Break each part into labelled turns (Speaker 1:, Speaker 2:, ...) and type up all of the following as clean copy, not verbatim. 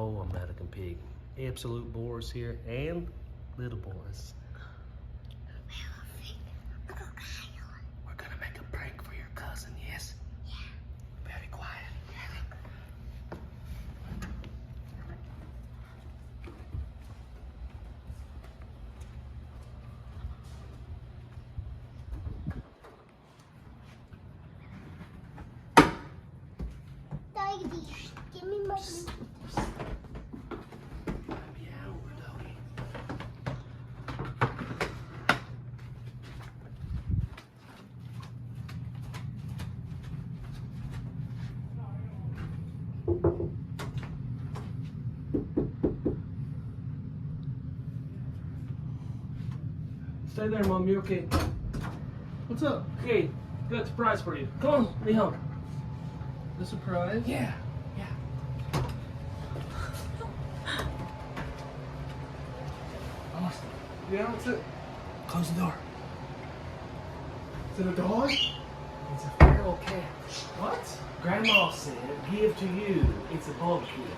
Speaker 1: whole American pig. Absolute Boris here and little Boris. We're gonna make a prank for your cousin, yes? Yeah. Very quiet.
Speaker 2: Daddy, give me my.
Speaker 1: Stay there, Mom. You're okay.
Speaker 3: What's up?
Speaker 1: Okay, got a surprise for you. Come on, be home.
Speaker 3: The surprise?
Speaker 1: Yeah.
Speaker 3: Austin. Yeah, what's it?
Speaker 1: Close the door.
Speaker 3: Is it a dog?
Speaker 1: It's a feral cat.
Speaker 3: What?
Speaker 1: Grandma said, give to you. It's a bug kid.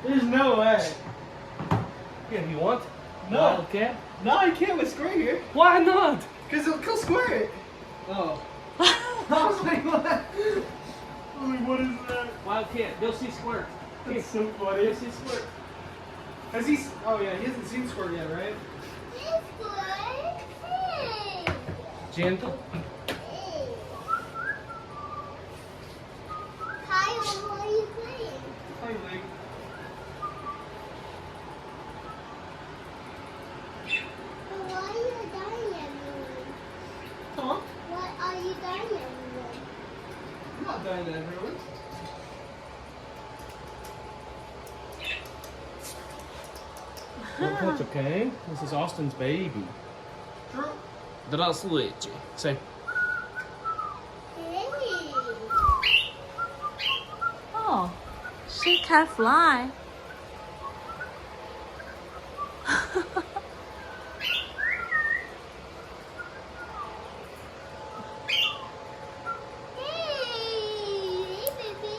Speaker 3: There's no way.
Speaker 1: Yeah, you want?
Speaker 3: No.
Speaker 1: Wild cat?
Speaker 3: No, you can't with Square here.
Speaker 1: Why not?
Speaker 3: Because it'll kill Square. Oh. I was like, what? I was like, what is that?
Speaker 1: Wild cat. Go see Squirt.
Speaker 3: That's so funny.
Speaker 1: Go see Squirt.
Speaker 3: Has he? Oh yeah, he hasn't seen Squirt yet, right?
Speaker 2: It's good. Hey.
Speaker 1: Gentle.
Speaker 2: Hey. Kyle, what are you playing?
Speaker 3: Hi, Leg.
Speaker 2: Why are you dying everyone?
Speaker 3: Huh?
Speaker 2: Why are you dying everyone?
Speaker 3: I'm not dying to everyone.
Speaker 1: Don't touch, okay? This is Austin's baby.
Speaker 3: True.
Speaker 1: Здравствуйте. Say.
Speaker 2: Hey.
Speaker 4: Oh, she can fly.
Speaker 2: Hey, baby.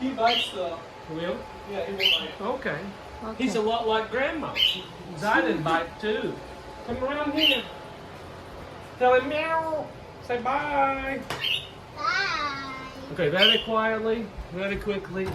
Speaker 3: He bites though.
Speaker 1: Will?
Speaker 3: Yeah, he will bite.
Speaker 1: Okay.
Speaker 4: Okay.
Speaker 1: He's a lot like Grandma. Zaiden bite too. Come around here. Tell him meow. Say bye.
Speaker 2: Bye.
Speaker 1: Okay, very quietly, very quickly.